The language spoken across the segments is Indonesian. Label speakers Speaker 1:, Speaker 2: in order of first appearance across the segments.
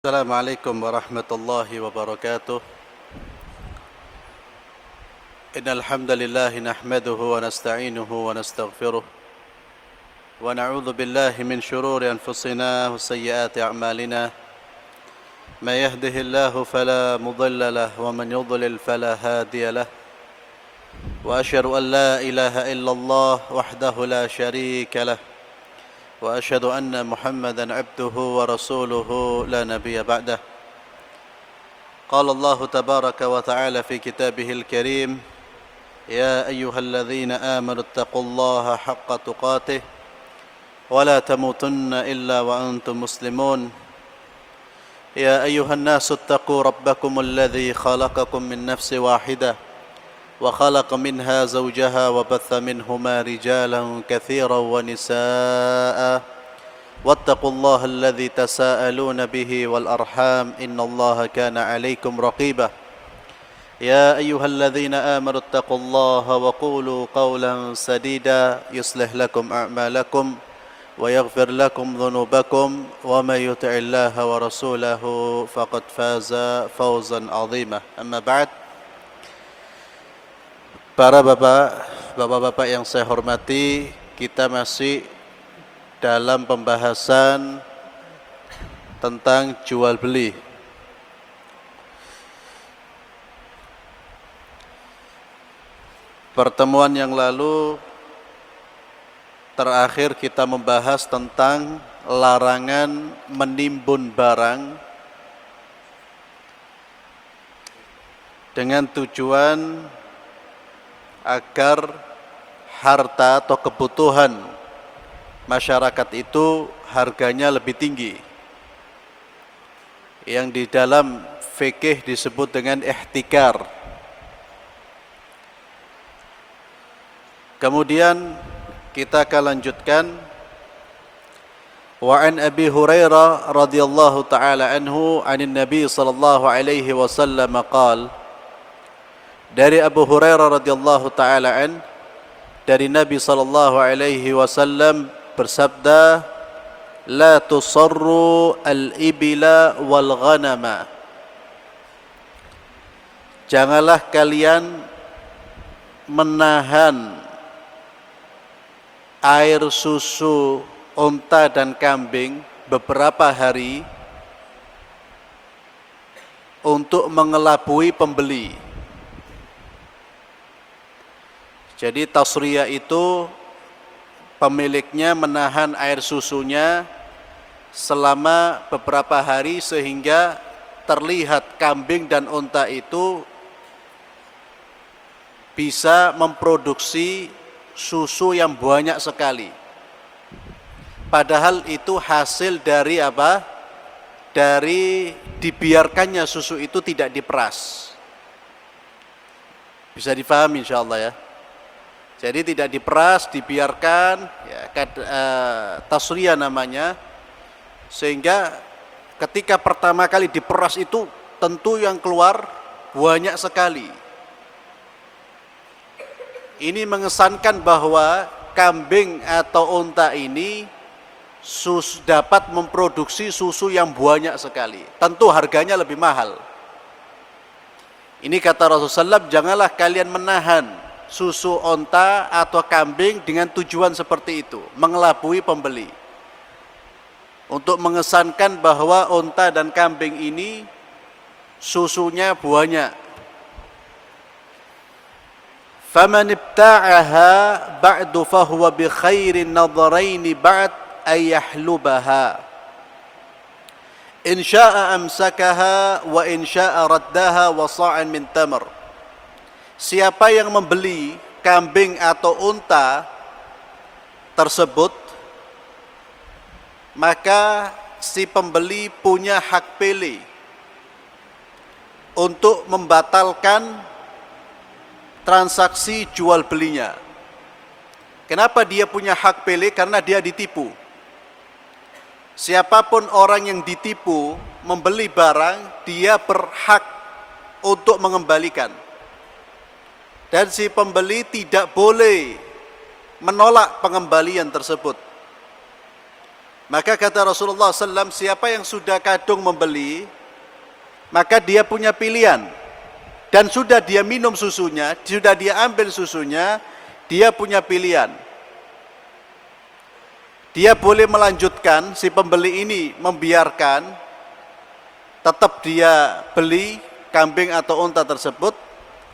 Speaker 1: السلام عليكم ورحمة الله وبركاته. إن الحمد لله نحمده ونستعينه ونستغفره ونعوذ بالله من شرور أنفسنا وسيئات أعمالنا. من يهده الله فلا مضل له ومن يضلل فلا هادي له. وأشهد أن لا إله إلا الله وحده لا شريك له وأشهد أن محمدا عبده ورسوله لا نبي بعده. قال الله تبارك وتعالى في كتابه الكريم: يا أيها الذين آمنوا اتقوا الله حق تقاته ولا تموتن إلا وأنتم مسلمون. يا أيها الناس اتقوا ربكم الذي خلقكم من نفس واحدة وخلق منها زوجها وبث منهما رجالا كثيرا ونساء واتقوا الله الذي تساءلون به والأرحام إن الله كان عليكم رقيبا. يا أيها الذين آمنوا اتقوا الله وقولوا قولا سديدا يصلح لكم أعمالكم ويغفر لكم ذنوبكم ومن يطع الله ورسوله فقد فاز فوزا عظيما. أما بعد. Para bapak-bapak yang saya hormati, kita masih dalam pembahasan tentang jual beli. Pertemuan yang lalu terakhir kita membahas tentang larangan menimbun barang dengan tujuan agar harta atau kebutuhan masyarakat itu harganya lebih tinggi, yang di dalam fikih disebut dengan ihtikar. Kemudian kita akan lanjutkan. Wa an Abi Hurairah radhiyallahu taala anhu anin Nabi sallallahu alaihi wasallam qala, dari Abu Hurairah radhiyallahu taala an, dari Nabi sallallahu alaihi wasallam bersabda, la tusarru al-ibila wal ghanama. Janganlah kalian menahan air susu unta dan kambing beberapa hari untuk mengelabui pembeli. Jadi tasriyah itu pemiliknya menahan air susunya selama beberapa hari sehingga terlihat kambing dan unta itu bisa memproduksi susu yang banyak sekali. Padahal itu hasil dari apa? Dari dibiarkannya susu itu tidak diperas. Bisa difahami insyaallah ya. Jadi tidak diperas, dibiarkan, ya, tasriyah namanya, sehingga ketika pertama kali diperas itu tentu yang keluar banyak sekali. Ini mengesankan bahwa kambing atau unta ini dapat memproduksi susu yang banyak sekali. Tentu harganya lebih mahal. Ini kata Rasulullah SAW, janganlah kalian menahan susu onta atau kambing dengan tujuan seperti itu, mengelabui pembeli, untuk mengesankan bahwa onta dan kambing ini susunya banyak. Faman ibta'aha ba'du fahuwa bi khairin nadharaini ba'd ay yahlubaha in syaa amsakaha wa in syaa raddaha wa sa'an min tamr. Siapa yang membeli kambing atau unta tersebut, maka si pembeli punya hak pilih untuk membatalkan transaksi jual belinya. Kenapa dia punya hak pilih? Karena dia ditipu. Siapapun orang yang ditipu membeli barang, dia berhak untuk mengembalikan. Dan si pembeli tidak boleh menolak pengembalian tersebut. Maka kata Rasulullah SAW, siapa yang sudah kadung membeli, maka dia punya pilihan. Dan sudah dia minum susunya, sudah dia ambil susunya, dia punya pilihan. Dia boleh melanjutkan, si pembeli ini membiarkan, tetap dia beli kambing atau unta tersebut,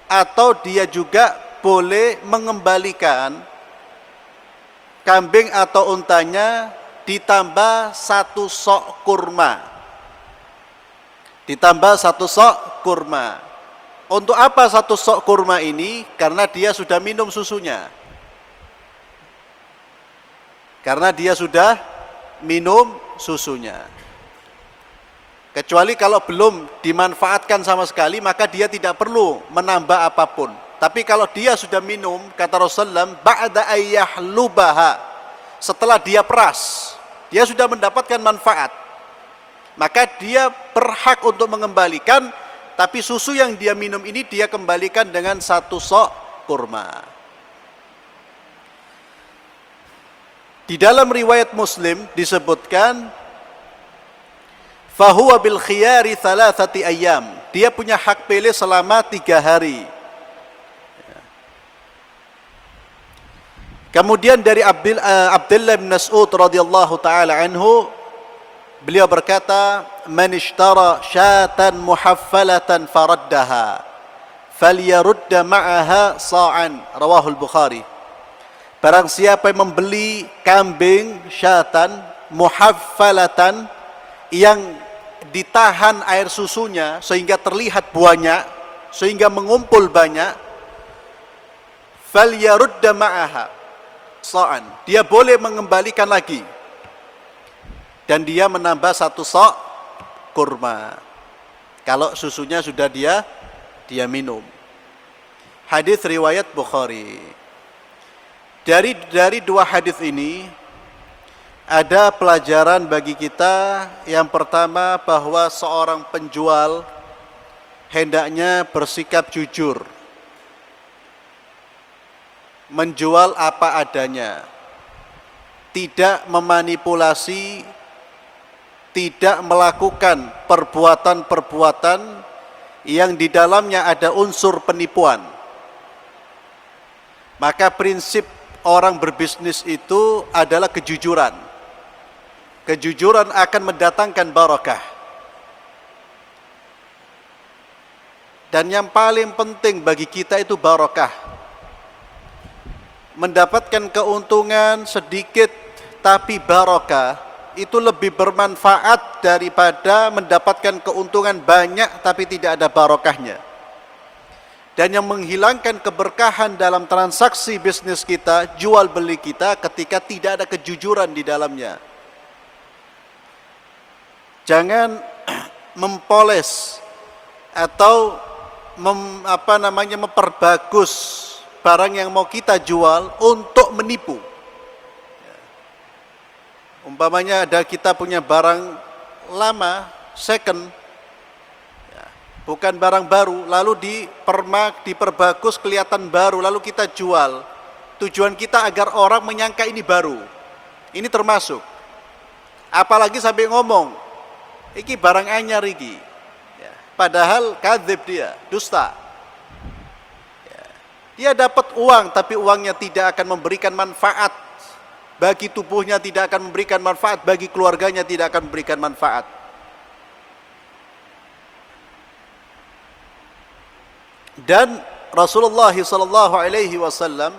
Speaker 1: atau dia juga boleh mengembalikan kambing atau untanya ditambah 1 sok kurma. Ditambah 1 sok kurma. Untuk apa 1 sok kurma ini? Karena dia sudah minum susunya. Karena dia sudah minum susunya. Kecuali kalau belum dimanfaatkan sama sekali, maka dia tidak perlu menambah apapun. Tapi kalau dia sudah minum, kata Rasulullah, ba'da ayyahlubaha, setelah dia peras, dia sudah mendapatkan manfaat, maka dia berhak untuk mengembalikan, tapi susu yang dia minum ini dia kembalikan dengan 1 sok kurma. Di dalam riwayat Muslim disebutkan, fahuwa bil khiyari 3 ayyam, dia punya hak pilih selama 3 hari. Kemudian dari Abdullah bin Mas'ud radhiyallahu taala anhu, beliau berkata, man ishtara syatan muhaffalatan faraddaha falyarudda ma'aha sa'an, rawahul Bukhari. Barang siapa yang membeli kambing syatan muhaffalatan, yang ditahan air susunya sehingga terlihat banyak, sehingga mengumpul banyak, falyarudda ma'aha sa'an, dia boleh mengembalikan lagi, dan dia menambah 1 sok kurma kalau susunya sudah dia minum. Hadis riwayat Bukhari. Dari 2 hadis ini ada pelajaran bagi kita. Yang pertama, bahwa seorang penjual hendaknya bersikap jujur, menjual apa adanya, tidak memanipulasi, tidak melakukan perbuatan-perbuatan yang di dalamnya ada unsur penipuan. Maka prinsip orang berbisnis itu adalah kejujuran. Kejujuran akan mendatangkan barakah. Dan yang paling penting bagi kita itu barakah. Mendapatkan keuntungan sedikit tapi barakah itu lebih bermanfaat daripada mendapatkan keuntungan banyak tapi tidak ada barakahnya. Dan yang menghilangkan keberkahan dalam transaksi bisnis kita, jual beli kita, ketika tidak ada kejujuran di dalamnya. Jangan mempoles atau memperbagus barang yang mau kita jual untuk menipu. Umpamanya kita punya barang lama, second, bukan barang baru, lalu diperbagus kelihatan baru, lalu kita jual. Tujuan kita agar orang menyangka ini baru. Ini termasuk. Apalagi sampai ngomong, iki barang anyar iki. Padahal kadzib dia, dusta. Dia dapat uang, tapi uangnya tidak akan memberikan manfaat bagi tubuhnya, tidak akan memberikan manfaat bagi keluarganya, tidak akan memberikan manfaat. Dan Rasulullah SAW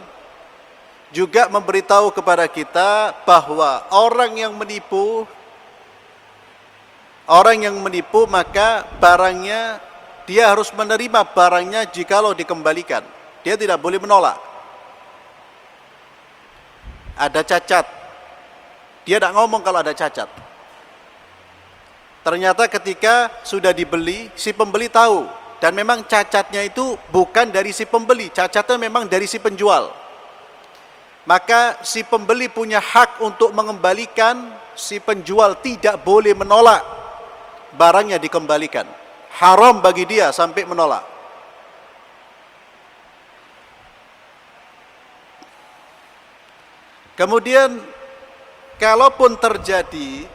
Speaker 1: juga memberitahu kepada kita bahwa orang yang menipu maka barangnya, dia harus menerima barangnya jikalau dikembalikan. Dia tidak boleh menolak. Ada cacat, dia tidak ngomong kalau ada cacat. Ternyata ketika sudah dibeli, si pembeli tahu, dan memang cacatnya itu bukan dari si pembeli, cacatnya memang dari si penjual. Maka si pembeli punya hak untuk mengembalikan, si penjual tidak boleh menolak barangnya dikembalikan. Haram bagi dia sampai menolak. Kemudian kalaupun terjadi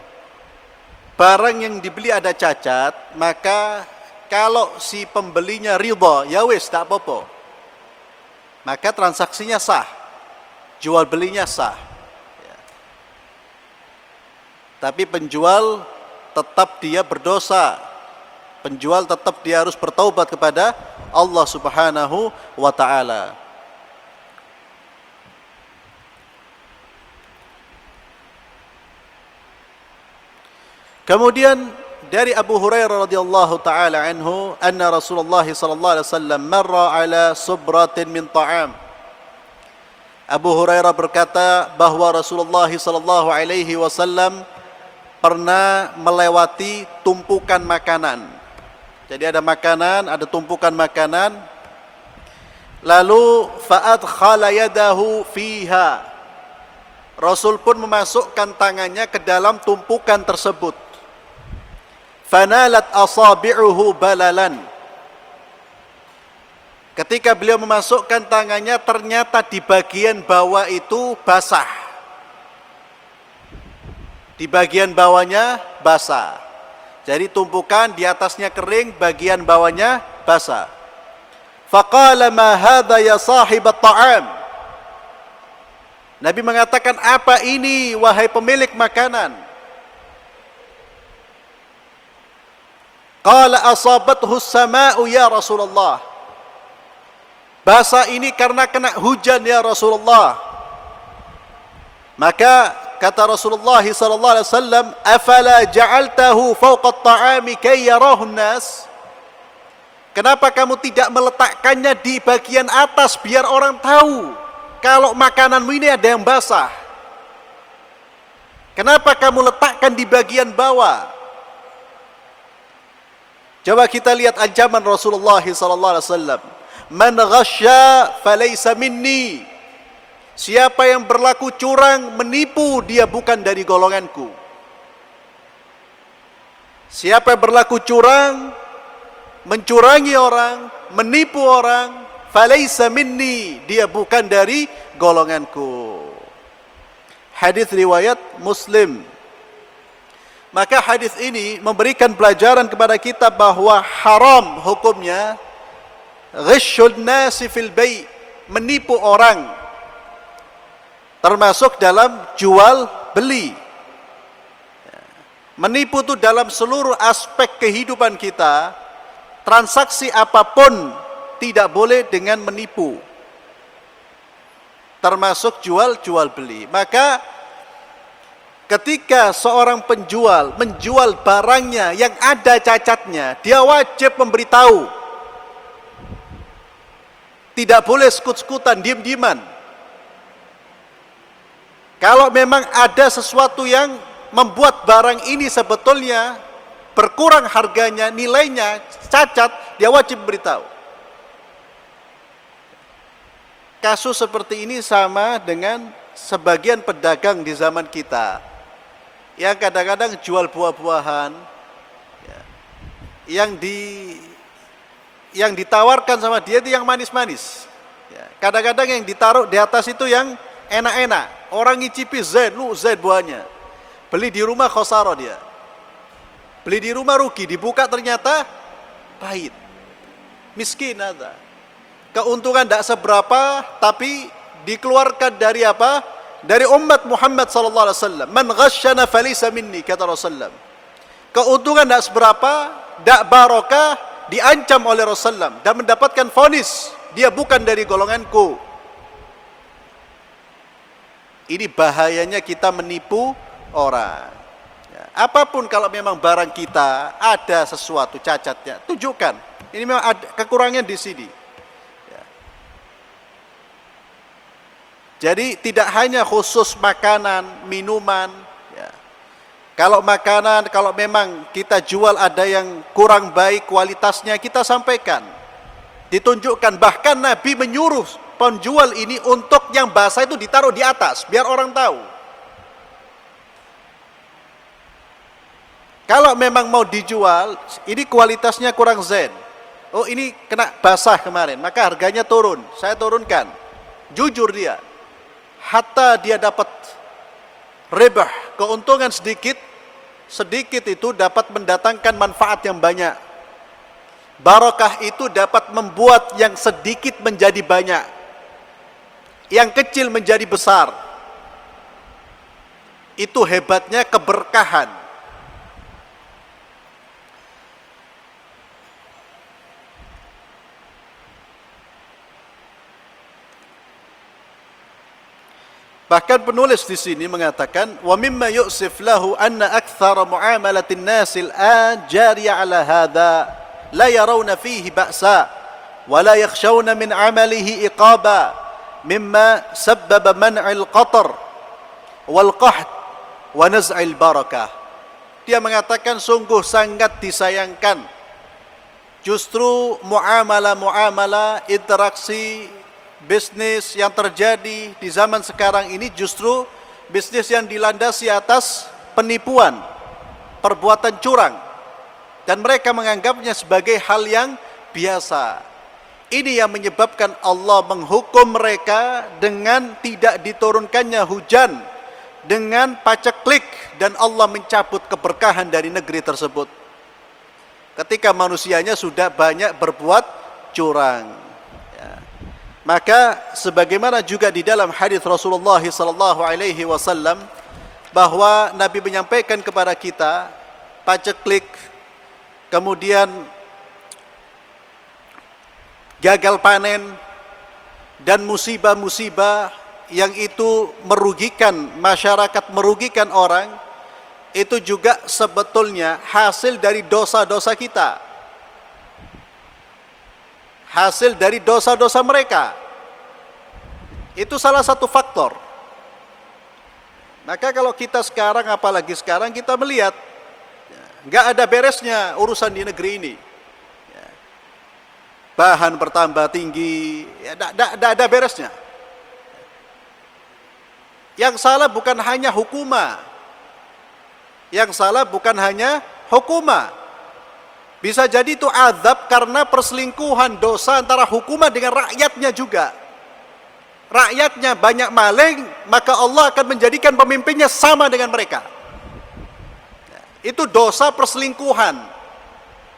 Speaker 1: barang yang dibeli ada cacat, maka kalau si pembelinya ridha, ya wis tak apa-apa, maka transaksinya sah, jual belinya sah. Ya. Tapi penjual tetap dia berdosa, penjual tetap dia harus bertaubat kepada Allah Subhanahu wa ta'ala. Kemudian dari Abu Hurairah radhiyallahu taala anhu, anna Rasulullah sallallahu alaihi wasallam marra ala subratin min ta'am. Abu Hurairah berkata bahwa Rasulullah sallallahu alaihi wasallam pernah melewati tumpukan makanan. Jadi ada makanan, ada tumpukan makanan. Lalu fa'adkhala yadahu fiha. Rasul pun memasukkan tangannya ke dalam tumpukan tersebut. Fanalat asabi'uhu balalan. Ketika beliau memasukkan tangannya, ternyata di bagian bawah itu basah. Di bagian bawahnya basah. Jadi tumpukan di atasnya kering, bagian bawahnya basah. Faqala ma hadha ya sahibat ta'am. Nabi mengatakan, apa ini wahai pemilik makanan? Qala asabathu as-sama'u ya Rasulullah. Basah ini karena kena hujan ya Rasulullah. Maka kata Rasulullah sallallahu alaihi wasallam, afala ja'altahu fawqa at-ta'ami kay yarahu an-nas? Kenapa kamu tidak meletakkannya di bagian atas biar orang tahu kalau makananmu ini ada yang basah? Kenapa kamu letakkan di bagian bawah? Coba kita lihat ancaman Rasulullah sallallahu alaihi wasallam. Man ghasya falaysa minni. Siapa yang berlaku curang, menipu, dia bukan dari golonganku. Siapa yang berlaku curang, mencurangi orang, menipu orang, falaysa minni, dia bukan dari golonganku. Hadis riwayat Muslim. Maka hadis ini memberikan pelajaran kepada kita bahwa haram hukumnya ghishun nasi fil bai', menipu orang, termasuk dalam jual beli. Menipu itu dalam seluruh aspek kehidupan kita, transaksi apapun tidak boleh dengan menipu, termasuk jual beli. Maka ketika seorang penjual menjual barangnya yang ada cacatnya, dia wajib memberitahu. Tidak boleh sekut-sekutan, diam-diaman. Kalau memang ada sesuatu yang membuat barang ini sebetulnya berkurang harganya, nilainya cacat, dia wajib beritahu. Kasus seperti ini sama dengan sebagian pedagang di zaman kita, yang kadang-kadang jual buah-buahan ya, yang ditawarkan sama dia itu yang manis-manis ya. Kadang-kadang yang ditaruh di atas itu yang enak-enak. Orang ngicipi zain buahnya, beli di rumah khosaro, dia beli di rumah rugi, dibuka ternyata pahit, miskin ada. Keuntungan tidak seberapa, tapi dikeluarkan dari apa? Dari umat Muhammad sallallahu alaihi wasallam. Man ghasyana falaysa minni, kata Rasulullah. Keuntungan tidak seberapa, tidak barokah, diancam oleh Rasulullah dan mendapatkan vonis, dia bukan dari golonganku. Ini bahayanya kita menipu orang. Ya, apapun kalau memang barang kita ada sesuatu cacatnya, tunjukkan. Ini memang ada kekurangan di sini. Jadi tidak hanya khusus makanan, minuman. Ya. Kalau makanan, kalau memang kita jual ada yang kurang baik kualitasnya, kita sampaikan. Ditunjukkan, bahkan Nabi menyuruh penjual ini untuk yang basah itu ditaruh di atas, biar orang tahu. Kalau memang mau dijual, ini kualitasnya kurang zen. Oh ini kena basah kemarin, maka harganya turun, saya turunkan. Jujur dia. Hatta dia dapat Ribah, keuntungan sedikit, sedikit itu dapat mendatangkan manfaat yang banyak. Barakah itu dapat membuat yang sedikit menjadi banyak, yang kecil menjadi besar. Itu hebatnya keberkahan. Bahkan penulis di sini mengatakan, wa mimma yu'sif lahu anna akthara muamalatin nasil an jariya ala hadha la yarawna fihi ba'sa wa la yakhshawna min amalihi iqaba mimma sabbaba man'il qatar wal qahd wa naz'il barakah. Dia mengatakan sungguh sangat disayangkan justru muamalah-muamalah, interaksi bisnis yang terjadi di zaman sekarang ini justru bisnis yang dilandasi atas penipuan, perbuatan curang, dan mereka menganggapnya sebagai hal yang biasa. Ini yang menyebabkan Allah menghukum mereka dengan tidak diturunkannya hujan, dengan paceklik, dan Allah mencabut keberkahan dari negeri tersebut ketika manusianya sudah banyak berbuat curang. Maka sebagaimana juga di dalam hadis Rasulullah sallallahu alaihi wasallam bahwa Nabi menyampaikan kepada kita paceklik, kemudian gagal panen dan musibah-musibah yang itu merugikan masyarakat, merugikan orang, itu juga sebetulnya hasil dari dosa-dosa kita, hasil dari dosa-dosa mereka. Itu salah satu faktor. Maka kalau kita sekarang, apalagi sekarang kita melihat nggak ada beresnya urusan di negeri ini. Bahan bertambah tinggi, tidak ada beresnya. Yang salah bukan hanya hukumah, yang salah bukan hanya hukumah. Bisa jadi itu azab karena perselingkuhan, dosa antara hukumah dengan rakyatnya juga. Rakyatnya banyak maling, maka Allah akan menjadikan pemimpinnya sama dengan mereka. Itu dosa perselingkuhan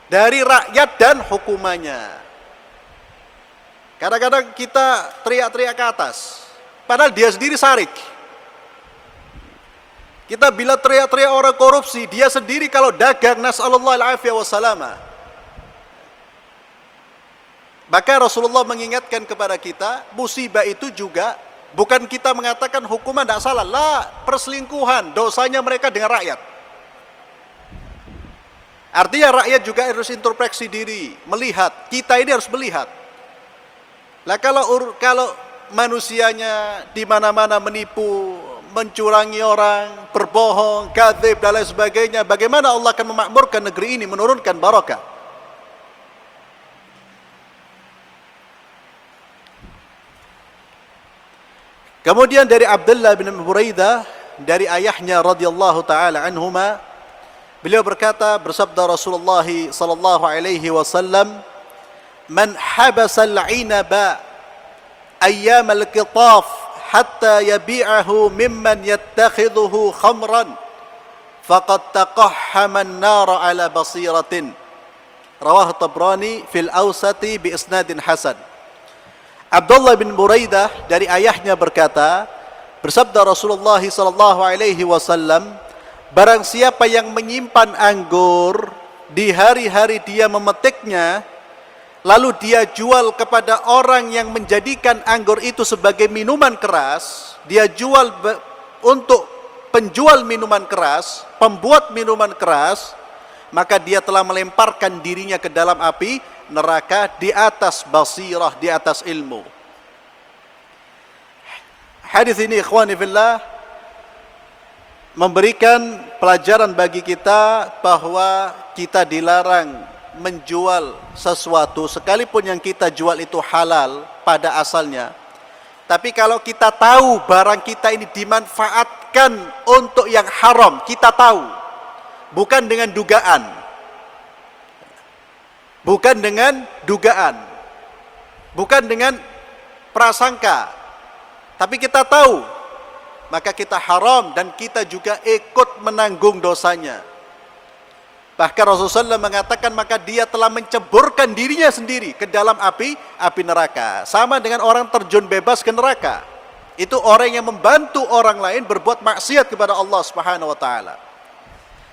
Speaker 1: dari rakyat dan hukumannya. Kadang-kadang kita teriak-teriak ke atas, padahal dia sendiri sarik. Kita bila teriak-teriak orang korupsi, dia sendiri kalau dagang, nas'allallahu al-afiyah wa salama. Maka Rasulullah mengingatkan kepada kita, musibah itu juga bukan kita mengatakan hukuman tidak salah. Lah, perselingkuhan, dosanya mereka dengan rakyat. Artinya rakyat juga harus introspeksi diri, melihat. Kita ini harus melihat. Lah kalau manusianya di mana-mana menipu, mencurangi orang, berbohong, kadzib dan lain sebagainya, bagaimana Allah akan memakmurkan negeri ini, menurunkan barakah? Kemudian dari Abdullah bin Buraidah, dari ayahnya radhiyallahu taala anhuma, beliau berkata, bersabda Rasulullah sallallahu alaihi wasallam, "Man habasa al-'inaba ayyam al-qitaf hatta yabi'ahu mimman yattakhidhuhu khamran faqad taqahhama an-nar ala basiratin." Rawah Tabrani fil Awsati bi isnadin hasan. Abdullah bin Buraidah dari ayahnya berkata, bersabda Rasulullah sallallahu alaihi wasallam, barang siapa yang menyimpan anggur di hari-hari dia memetiknya, lalu dia jual kepada orang yang menjadikan anggur itu sebagai minuman keras, dia jual untuk penjual minuman keras, pembuat minuman keras, maka dia telah melemparkan dirinya ke dalam api neraka di atas basirah, di atas ilmu. Hadis ini ikhwani fillah memberikan pelajaran bagi kita bahwa kita dilarang menjual sesuatu sekalipun yang kita jual itu halal pada asalnya. Tapi kalau kita tahu barang kita ini dimanfaatkan untuk yang haram, kita tahu, bukan dengan dugaan. Bukan dengan dugaan, bukan dengan prasangka, tapi kita tahu maka kita haram dan kita juga ikut menanggung dosanya. Bahkan Rasulullah SAW mengatakan maka dia telah menceburkan dirinya sendiri ke dalam api neraka. Sama dengan orang terjun bebas ke neraka. Itu orang yang membantu orang lain berbuat maksiat kepada Allah Subhanahu wa taala.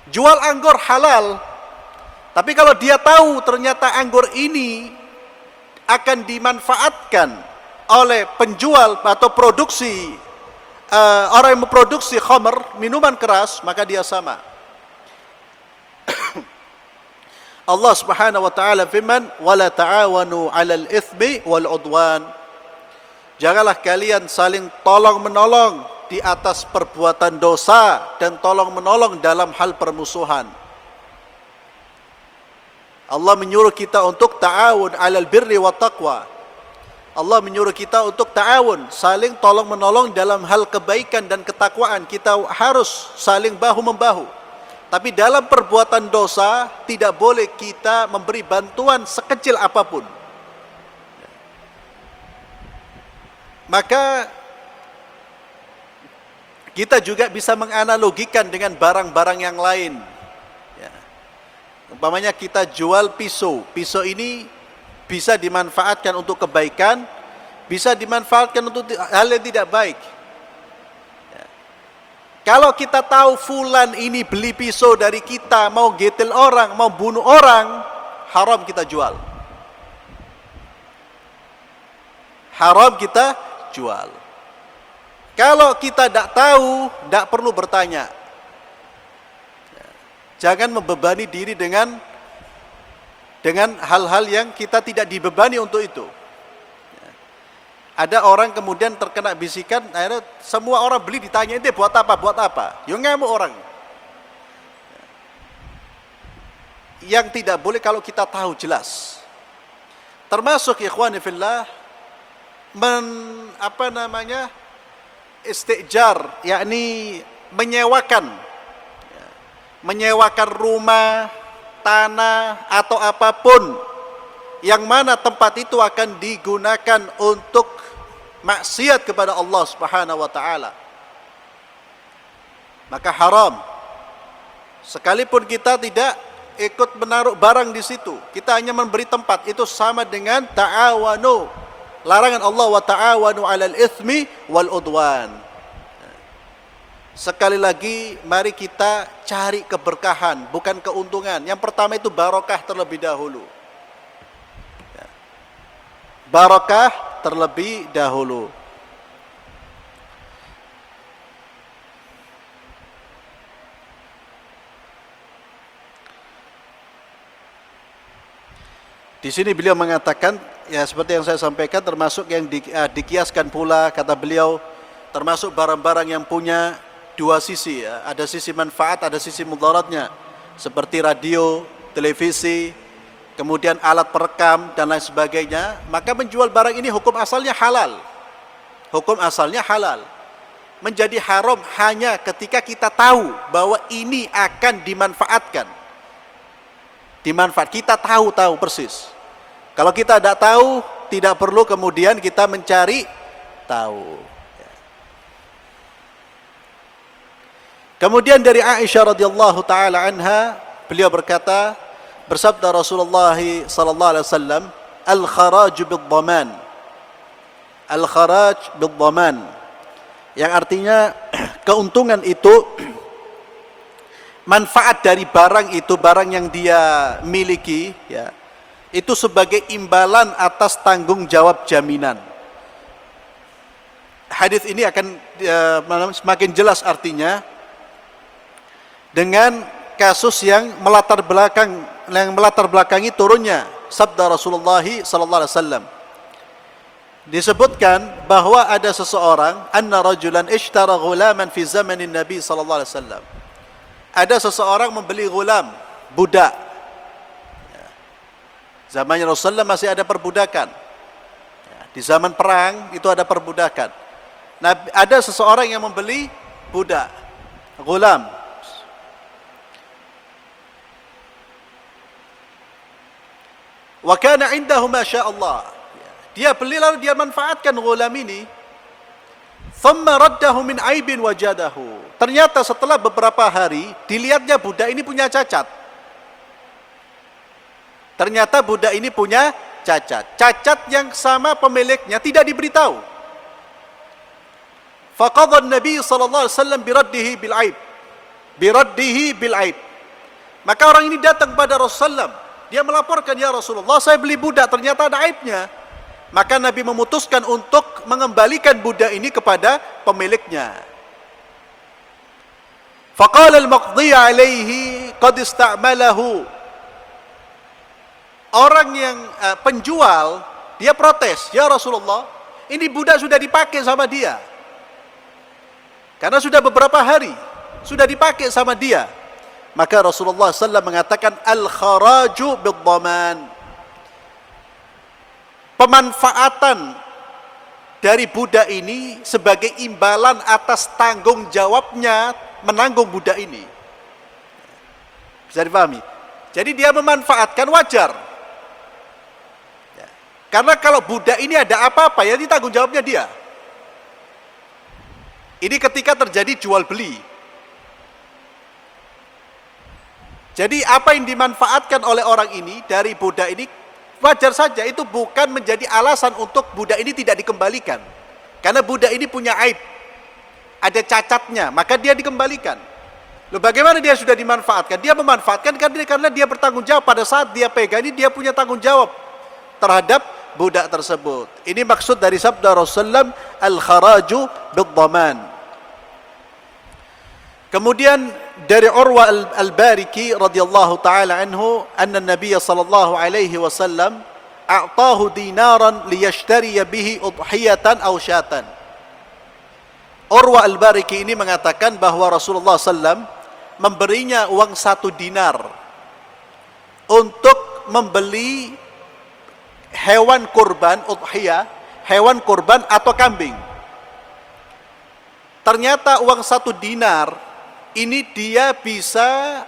Speaker 1: Jual anggur halal. Tapi kalau dia tahu ternyata anggur ini akan dimanfaatkan oleh penjual atau produksi orang yang memproduksi khamr, minuman keras, maka dia sama. Allah Subhanahu wa taala firman, "Wala ta'awanu 'alal itsmi wal 'udwan." Janganlah kalian saling tolong-menolong di atas perbuatan dosa dan tolong-menolong dalam hal permusuhan. Allah menyuruh kita untuk ta'awun 'alal birri wat taqwa. Allah menyuruh kita untuk ta'awun, saling tolong-menolong dalam hal kebaikan dan ketakwaan. Kita harus saling bahu-membahu. Tapi dalam perbuatan dosa tidak boleh kita memberi bantuan sekecil apapun. Maka kita juga bisa menganalogikan dengan barang-barang yang lain. Ya. Umpamanya kita jual pisau. Pisau ini bisa dimanfaatkan untuk kebaikan, bisa dimanfaatkan untuk hal yang tidak baik. Kalau kita tahu fulan ini beli pisau dari kita, mau getel orang, mau bunuh orang, haram kita jual. Haram kita jual. Kalau kita tidak tahu, tidak perlu bertanya. Jangan membebani diri dengan hal-hal yang kita tidak dibebani untuk itu. Ada orang kemudian terkena bisikan, akhirnya semua orang beli ditanya, "Ini buat apa? Buat apa?" Ya ngamuk orang. Yang tidak boleh kalau kita tahu jelas. Termasuk ikhwani fillah istijar, yakni menyewakan rumah, tanah atau apapun yang mana tempat itu akan digunakan untuk maksiat kepada Allah Subhanahu wa taala, maka haram. Sekalipun kita tidak ikut menaruh barang di situ, kita hanya memberi tempat, itu sama dengan ta'awanu. Larangan Allah, wa ta'awanu 'alal itsmi wal 'udwan. Sekali lagi, mari kita cari keberkahan, bukan keuntungan. Yang pertama itu barokah terlebih dahulu. Barakah terlebih dahulu. Di sini beliau mengatakan, ya seperti yang saya sampaikan, termasuk yang dikiaskan pula, kata beliau, termasuk barang-barang yang punya dua sisi, ya. Ada sisi manfaat, ada sisi mudaratnya, seperti radio, televisi, kemudian alat perekam dan lain sebagainya. Maka menjual barang ini hukum asalnya halal. Hukum asalnya halal. Menjadi haram hanya ketika kita tahu bahwa ini akan dimanfaatkan. Kita tahu persis. Kalau kita tidak tahu, tidak perlu kemudian kita mencari tahu. Kemudian dari Aisyah radhiyallahu taala anha, beliau berkata, bersabda Rasulullah sallallahu alaihi wasallam, al-kharaj bid-dhaman. Al-kharaj bid-dhaman, yang artinya keuntungan itu, manfaat dari barang itu, barang yang dia miliki, ya, itu sebagai imbalan atas tanggung jawab jaminan. Hadis ini akan semakin jelas artinya dengan kasus yang melatar belakangi turunnya sabda Rasulullah sallallahu alaihi wasallam. Disebutkan bahwa ada seseorang, anna rajulan ishtara ghulaman fi zamanin Nabi sallallahu alaihi wasallam. Ada seseorang membeli ghulam, budak. Zamannya Rasulullah masih ada perbudakan. Di zaman perang itu ada perbudakan. Nah, ada seseorang yang membeli budak, ghulam. Wa kana indahu ma sya Allah. Dia beli lalu dia manfaatkan ghulam ini. thumma raddahu min aibin wajadahu. Ternyata setelah beberapa hari dilihatnya budak ini punya cacat. Ternyata budak ini punya cacat. Cacat yang sama pemiliknya tidak diberitahu. Faqadha an-nabi sallallahu alaihi wasallam biraddihi bil aib. Biraddihi bil aib. Maka orang ini datang kepada Rasulullah. Dia melaporkan, ya Rasulullah, saya beli budak ternyata ada aibnya. Maka Nabi memutuskan untuk mengembalikan budak ini kepada pemiliknya. Faqala al-maqdi alaihi qad ista'malahu. Orang yang penjual, dia protes, ya Rasulullah, ini budak sudah dipakai sama dia. Karena sudah beberapa hari, sudah dipakai sama dia. Maka Rasulullah SAW mengatakan, al-kharaju bid-dhaman. Pemanfaatan dari budak ini sebagai imbalan atas tanggung jawabnya menanggung budak ini. Bisa dipahami? Jadi dia memanfaatkan, wajar. Karena kalau budak ini ada apa-apa, ya ini tanggung jawabnya dia. Ini ketika terjadi jual beli. Jadi apa yang dimanfaatkan oleh orang ini dari budak ini, wajar saja, itu bukan menjadi alasan untuk budak ini tidak dikembalikan. Karena budak ini punya aib, ada cacatnya, maka dia dikembalikan. Loh, bagaimana dia sudah dimanfaatkan? Dia memanfaatkan karena dia bertanggung jawab. Pada saat dia pegang ini, dia punya tanggung jawab terhadap budak tersebut. Ini maksud dari sabda Rasulullah, al-kharaju bid-dhaman. Kemudian dari Urwa al-Bariki radhiyallahu taala anhu, anna Nabiy sallallahu alaihi wasallam a'tahu dinaran liyashtari bihi udhiyatan aw syatan. Urwa al-Bariki ini mengatakan bahwa Rasulullah sallam memberinya uang 1 dinar untuk membeli hewan kurban udhiyah, hewan kurban atau kambing. Ternyata uang 1 dinar ini dia bisa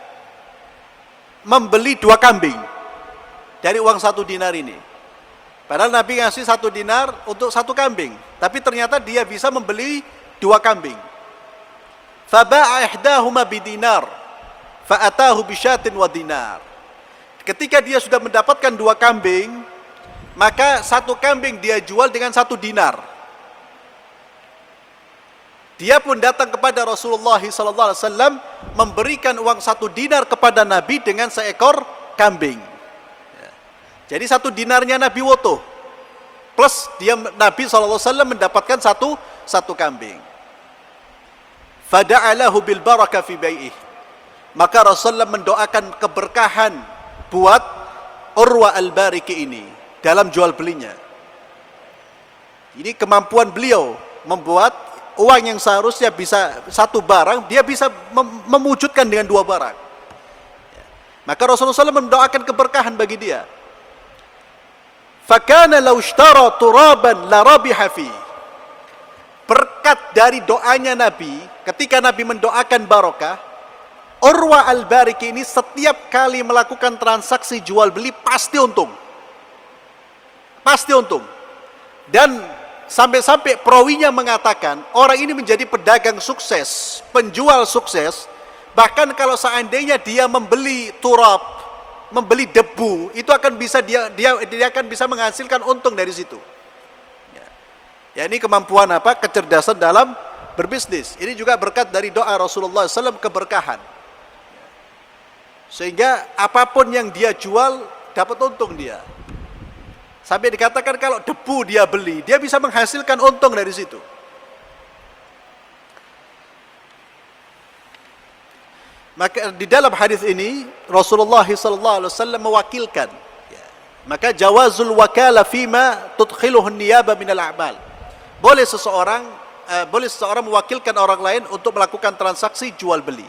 Speaker 1: membeli 2 kambing dari uang 1 dinar ini. Padahal Nabi ngasih 1 dinar untuk 1 kambing, tapi ternyata dia bisa membeli 2 kambing. Faba'a ihdahuma bidinar, fa'atahu bisyatin wa dinar. Ketika dia sudah mendapatkan 2 kambing, maka 1 kambing dia jual dengan 1 dinar. Dia pun datang kepada Rasulullah SAW, memberikan uang 1 dinar kepada Nabi dengan seekor kambing. Jadi 1 dinarnya Nabi woto, plus dia Nabi SAW mendapatkan satu kambing. Fada'alahu bil barakah fi bai'ih. Maka Rasulullah mendoakan keberkahan buat Urwa al-Bariki ini dalam jual belinya. Ini kemampuan beliau membuat uang yang seharusnya bisa 1 barang, dia bisa mewujudkan dengan 2 barang. Maka Rasulullah SAW mendoakan keberkahan bagi dia. Fakana law ishtara turaban la rabiha fi. Berkat dari doanya Nabi, ketika Nabi mendoakan barokah, Urwa al-Bariki ini setiap kali melakukan transaksi jual beli pasti untung. Pasti untung. Dan sampai-sampai perawinya mengatakan, orang ini menjadi pedagang sukses, penjual sukses. Bahkan kalau seandainya dia membeli turab, membeli debu, itu akan bisa dia akan bisa menghasilkan untung dari situ. Ya, ini kemampuan apa? Kecerdasan dalam berbisnis. Ini juga berkat dari doa Rasulullah SAW, keberkahan. Sehingga apapun yang dia jual dapat untung dia. Sampai dikatakan kalau debu dia beli, dia bisa menghasilkan untung dari situ. Maka di dalam hadis ini Rasulullah SAW mewakilkan. Maka jawazul wakala fima tudkhiluhu niyaba minal a'mal. Boleh seseorang mewakilkan orang lain untuk melakukan transaksi jual beli.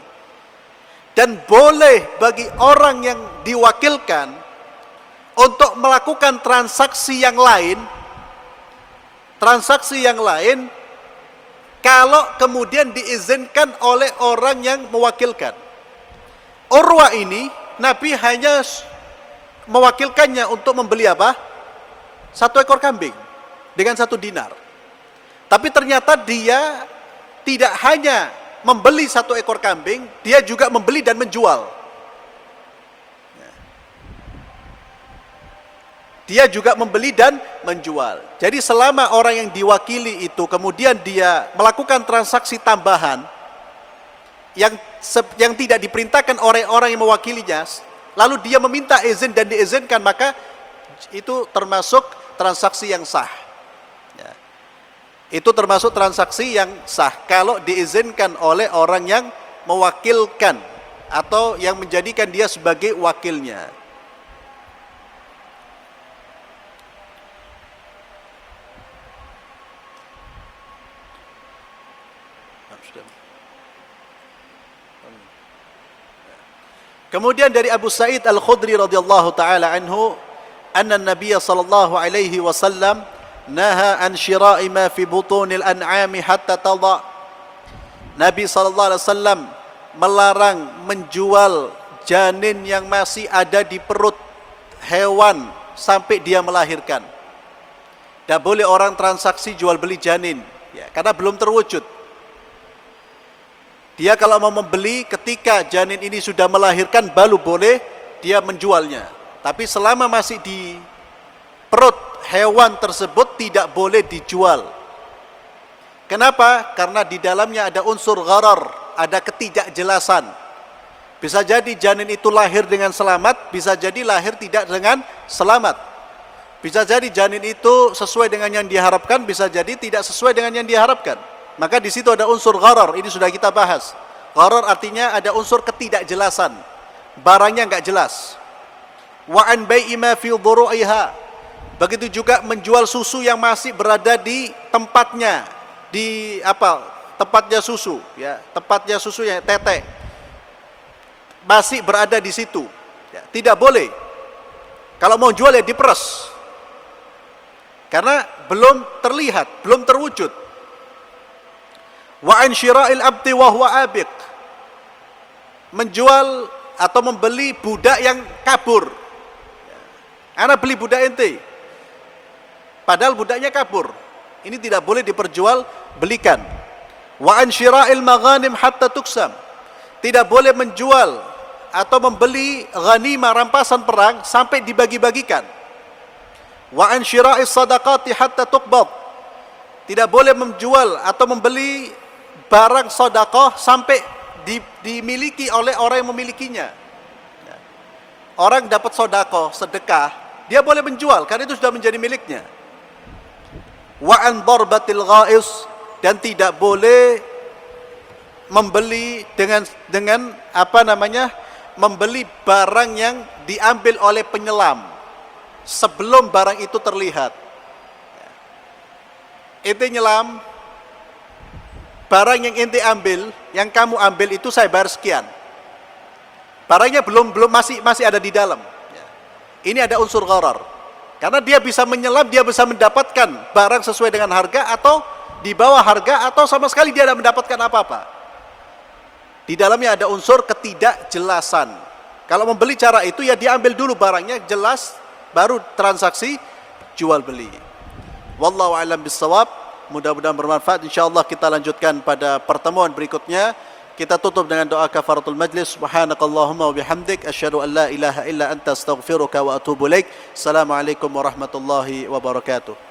Speaker 1: Dan boleh bagi orang yang diwakilkan untuk melakukan transaksi yang lain kalau kemudian diizinkan oleh orang yang mewakilkan. Urwa ini Nabi hanya mewakilkannya untuk membeli apa? 1 ekor kambing dengan 1 dinar. Tapi ternyata dia tidak hanya membeli 1 ekor kambing, dia juga membeli dan menjual. Dia juga membeli dan menjual. Jadi selama orang yang diwakili itu kemudian dia melakukan transaksi tambahan yang tidak diperintahkan oleh orang yang mewakilinya, lalu dia meminta izin dan diizinkan, maka itu termasuk transaksi yang sah. Ya. Itu termasuk transaksi yang sah kalau diizinkan oleh orang yang mewakilkan atau yang menjadikan dia sebagai wakilnya. Kemudian dari Abu Sa'id Al-Khudri radhiyallahu taala anhu, anna Nabiy sallallahu alaihi wasallam naha an syira'i ma fi butunil an'ami hatta tada. Nabi sallallahu alaihi wasallam melarang menjual janin yang masih ada di perut hewan sampai dia melahirkan. Tidak boleh orang transaksi jual beli janin, ya, karena belum terwujud. Dia kalau mau membeli ketika janin ini sudah melahirkan baru boleh dia menjualnya. Tapi selama masih di perut hewan tersebut tidak boleh dijual. Kenapa? Karena di dalamnya ada unsur gharar, ada ketidakjelasan. Bisa jadi janin itu lahir dengan selamat, bisa jadi lahir tidak dengan selamat. Bisa jadi janin itu sesuai dengan yang diharapkan, bisa jadi tidak sesuai dengan yang diharapkan. Maka di situ ada unsur gharar, ini sudah kita bahas. Gharar artinya ada unsur ketidakjelasan. Barangnya enggak jelas. Wa an bai'i ma fi dhuru'iha. Begitu juga menjual susu yang masih berada di tempatnya, di tempatnya susu, ya, tempatnya susu yang tetek. Masih berada di situ. Ya, tidak boleh. Kalau mau jual ya diperes. Karena belum terlihat, belum terwujud. Wa an syira'il abdi wa huwa abiq. Menjual atau membeli budak yang kabur. Ana beli budak ente. Padahal budaknya kabur. Ini tidak boleh diperjual belikan. Wa an syira'il maghanim hatta tuksam. Tidak boleh menjual atau membeli ghanimah rampasan perang sampai dibagi-bagikan. Wa an syira'is sadaqati hatta tuqbad. Tidak boleh menjual atau membeli barang sedekah sampai dimiliki oleh orang yang memilikinya. Orang dapat sedekah, dia boleh menjual karena itu sudah menjadi miliknya. Wa an darbatil ghais, dan tidak boleh membeli dengan membeli barang yang diambil oleh penyelam sebelum barang itu terlihat. Ente nyelam, barang yang ente ambil, yang kamu ambil itu saya bayar sekian. Barangnya belum masih ada di dalam. Ini ada unsur gharar. Karena dia bisa menyelam, dia bisa mendapatkan barang sesuai dengan harga atau di bawah harga atau sama sekali dia tidak mendapatkan apa-apa. Di dalamnya ada unsur ketidakjelasan. Kalau membeli cara itu ya dia ambil dulu barangnya jelas, baru transaksi jual beli. Wallahu a'lam bissawab. Mudah-mudahan bermanfaat. InsyaAllah kita lanjutkan pada pertemuan berikutnya. Kita tutup dengan doa kafaratul majlis. Subhanakallahumma wa bihamdik, asyhadu an la ilaha illa anta astaghfiruka wa atubu ilaik. Assalamualaikum warahmatullahi wabarakatuh.